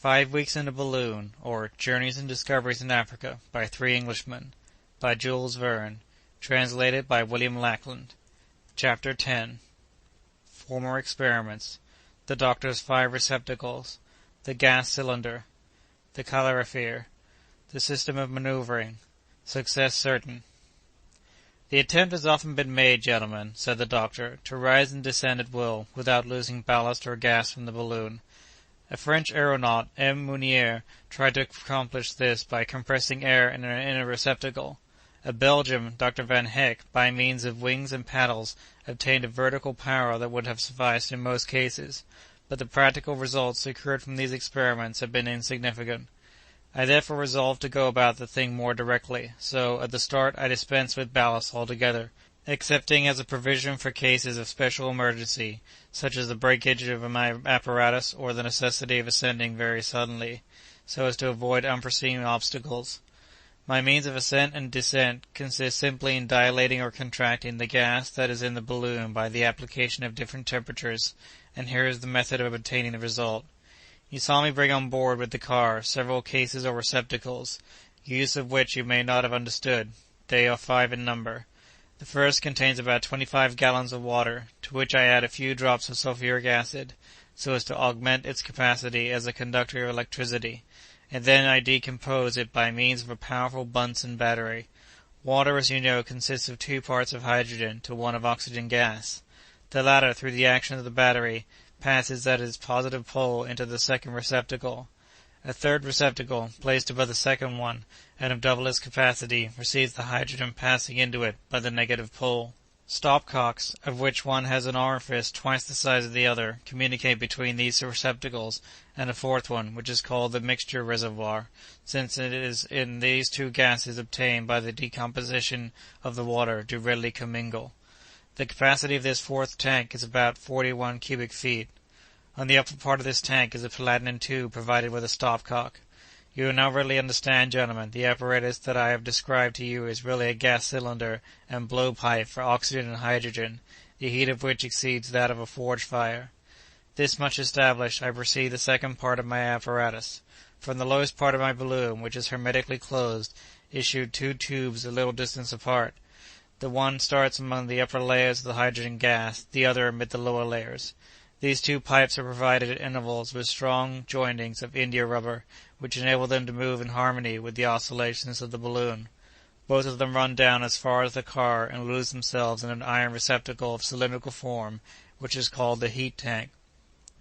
5 Weeks in a Balloon, or Journeys and Discoveries in Africa, by 3 Englishmen, by Jules Verne, translated by William Lackland. Chapter 10. Former Experiments. The Doctor's 5 Receptacles. The Gas Cylinder. The Calorifer. The System of Maneuvering. Success Certain. The attempt has often been made, gentlemen, said the Doctor, to rise and descend at will, without losing ballast or gas from the balloon. A French aeronaut, M. Meunier, tried to accomplish this by compressing air in a receptacle. A Belgian, Dr. Van Heck, by means of wings and paddles, obtained a vertical power that would have sufficed in most cases, but the practical results secured from these experiments have been insignificant. I therefore resolved to go about the thing more directly, so, at the start, I dispensed with ballast altogether, excepting as a provision for cases of special emergency, such as the breakage of my apparatus or the necessity of ascending very suddenly, so as to avoid unforeseen obstacles. My means of ascent and descent consist simply in dilating or contracting the gas that is in the balloon by the application of different temperatures, and here is the method of obtaining the result. You saw me bring on board with the car several cases or receptacles, use of which you may not have understood. They are 5 in number. The first contains about 25 gallons of water, to which I add a few drops of sulfuric acid, so as to augment its capacity as a conductor of electricity, and then I decompose it by means of a powerful Bunsen battery. Water, as you know, consists of 2 parts of hydrogen to 1 of oxygen gas. The latter, through the action of the battery, passes at its positive pole into the second receptacle. A third receptacle, placed above the second one, and of double its capacity, receives the hydrogen passing into it by the negative pole. Stopcocks, of which one has an orifice twice the size of the other, communicate between these receptacles, and a fourth one, which is called the mixture reservoir, since it is in these 2 gases obtained by the decomposition of the water do readily commingle. The capacity of this fourth tank is about 41 cubic feet. On the upper part of this tank is a platinum tube provided with a stopcock. You will now readily understand, gentlemen, the apparatus that I have described to you is really a gas cylinder and blowpipe for oxygen and hydrogen, the heat of which exceeds that of a forge fire. This much established, I proceed the second part of my apparatus. From the lowest part of my balloon, which is hermetically closed, issue 2 tubes a little distance apart. The one starts among the upper layers of the hydrogen gas, the other amid the lower layers. These 2 pipes are provided at intervals with strong jointings of india rubber, which enable them to move in harmony with the oscillations of the balloon. Both of them run down as far as the car and lose themselves in an iron receptacle of cylindrical form, which is called the heat tank.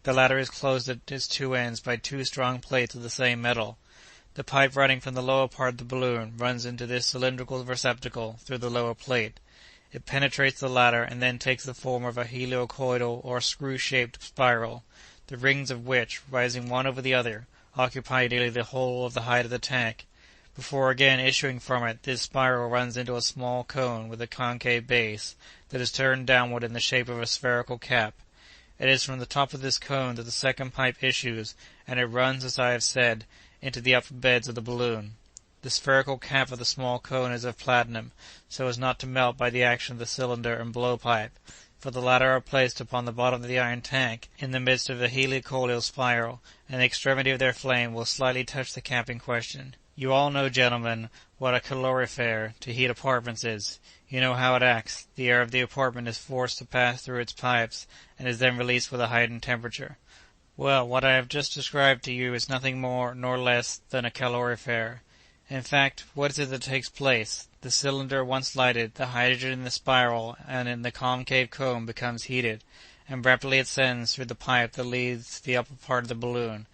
The latter is closed at its 2 ends by 2 strong plates of the same metal. The pipe running from the lower part of the balloon runs into this cylindrical receptacle through the lower plate. It penetrates the latter and then takes the form of a helicoidal or screw-shaped spiral, the rings of which, rising one over the other, occupy nearly the whole of the height of the tank. Before again issuing from it, this spiral runs into a small cone with a concave base that is turned downward in the shape of a spherical cap. It is from the top of this cone that the second pipe issues, and it runs, as I have said, into the upper beds of the balloon. The spherical cap of the small cone is of platinum, so as not to melt by the action of the cylinder and blowpipe, for the latter are placed upon the bottom of the iron tank, in the midst of the helicoidal spiral, and the extremity of their flame will slightly touch the cap in question. You all know, gentlemen, what a calorifer, to heat apartments, is. You know how it acts. The air of the apartment is forced to pass through its pipes, and is then released with a heightened temperature. Well, what I have just described to you is nothing more nor less than a calorifer. In fact, what is it that takes place? The cylinder once lighted, the hydrogen in the spiral and in the concave cone becomes heated, and rapidly ascends through the pipe that leads to the upper part of the balloon.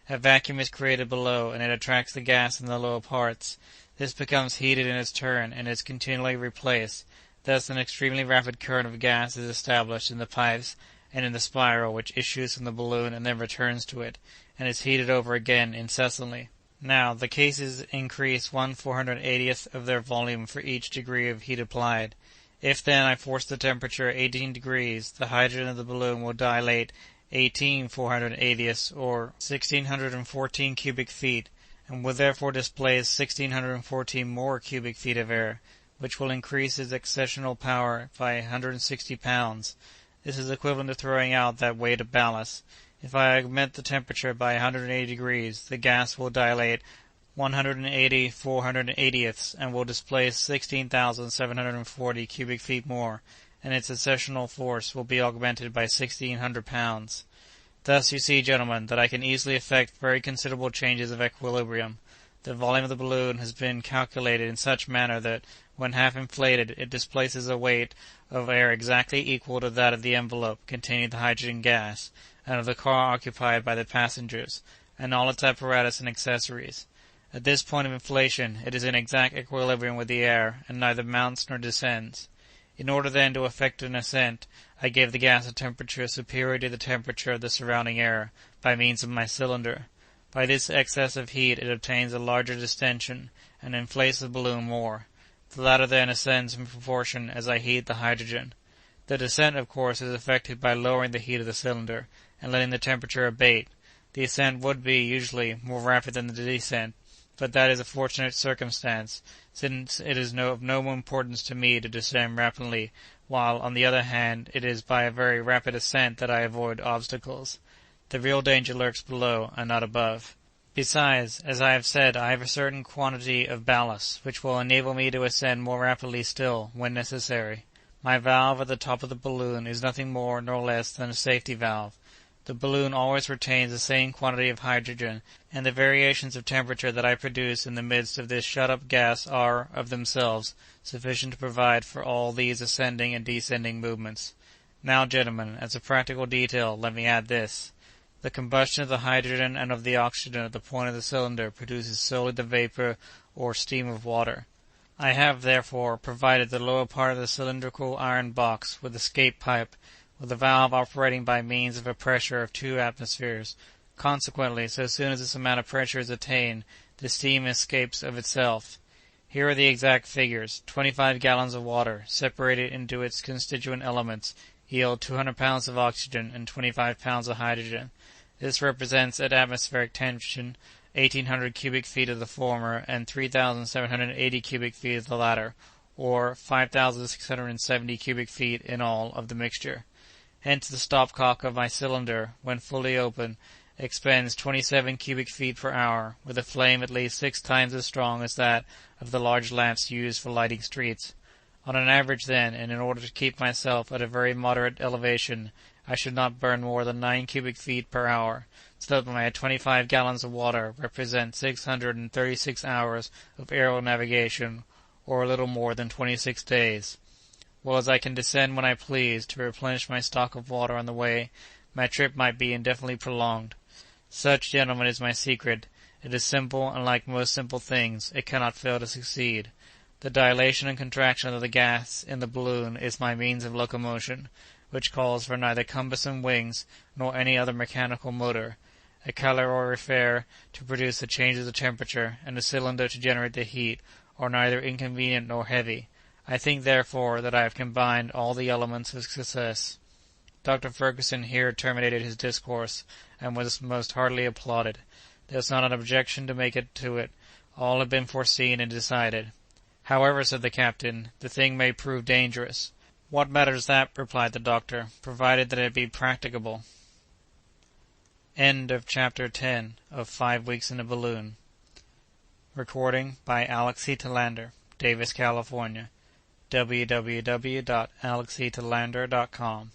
A vacuum is created below, and it attracts the gas in the lower parts. This becomes heated in its turn, and is continually replaced. Thus an extremely rapid current of gas is established in the pipes and in the spiral, which issues from the balloon and then returns to it, and is heated over again incessantly. Now, the cases increase 1/480th of their volume for each degree of heat applied. If, then, I force the temperature 18 degrees, the hydrogen of the balloon will dilate 18/480ths, or 1,614 cubic feet, and will therefore displace 1,614 more cubic feet of air, which will increase its accessional power by 160 pounds. This is equivalent to throwing out that weight of ballast. If I augment the temperature by 180 degrees, the gas will dilate 180/480ths and will displace 16,740 cubic feet more, and its accessional force will be augmented by 1,600 pounds. Thus you see, gentlemen, that I can easily effect very considerable changes of equilibrium. The volume of the balloon has been calculated in such manner that, when half inflated, it displaces a weight of air exactly equal to that of the envelope containing the hydrogen gas, and of the car occupied by the passengers, and all its apparatus and accessories. At this point of inflation, it is in exact equilibrium with the air, and neither mounts nor descends. In order then to effect an ascent, I gave the gas a temperature superior to the temperature of the surrounding air, by means of my cylinder. By this excess of heat it obtains a larger distension, and inflates the balloon more. The latter then ascends in proportion as I heat the hydrogen. The descent, of course, is effected by lowering the heat of the cylinder, and letting the temperature abate. The ascent would be, usually, more rapid than the descent, but that is a fortunate circumstance, since it is of no importance to me to descend rapidly, while, on the other hand, it is by a very rapid ascent that I avoid obstacles. The real danger lurks below, and not above. Besides, as I have said, I have a certain quantity of ballast, which will enable me to ascend more rapidly still, when necessary. My valve at the top of the balloon is nothing more nor less than a safety valve. The balloon always retains the same quantity of hydrogen, and the variations of temperature that I produce in the midst of this shut-up gas are, of themselves, sufficient to provide for all these ascending and descending movements. Now, gentlemen, as a practical detail, let me add this. The combustion of the hydrogen and of the oxygen at the point of the cylinder produces solely the vapor or steam of water. I have, therefore, provided the lower part of the cylindrical iron box with escape pipe, with a valve operating by means of a pressure of 2 atmospheres. Consequently, so soon as this amount of pressure is attained, the steam escapes of itself. Here are the exact figures. 25 gallons of water, separated into its constituent elements, yield 200 pounds of oxygen and 25 pounds of hydrogen. This represents, at atmospheric tension, 1,800 cubic feet of the former and 3,780 cubic feet of the latter, or 5,670 cubic feet in all of the mixture. Hence the stopcock of my cylinder, when fully open, expends 27 cubic feet per hour, with a flame at least 6 times as strong as that of the large lamps used for lighting streets. On an average, then, and in order to keep myself at a very moderate elevation, I should not burn more than 9 cubic feet per hour, so that my 25 gallons of water represent 636 hours of aerial navigation, or a little more than 26 days. Well, as I can descend when I please to replenish my stock of water on the way, my trip might be indefinitely prolonged. Such, gentlemen, is my secret. It is simple, and like most simple things, it cannot fail to succeed. The dilation and contraction of the gas in the balloon is my means of locomotion, which calls for neither cumbersome wings nor any other mechanical motor, a calorifere to produce the changes of temperature, and a cylinder to generate the heat, are neither inconvenient nor heavy. I think, therefore, that I have combined all the elements of success. Dr. Ferguson here terminated his discourse, and was most heartily applauded. There was not an objection to make to it. All had been foreseen and decided. However, said the captain, the thing may prove dangerous. What matters that, replied the doctor, provided that it be practicable. End of Chapter 10 of 5 Weeks in a Balloon. Recording by Alex C. Talander, Davis, California. www.alexctalander.com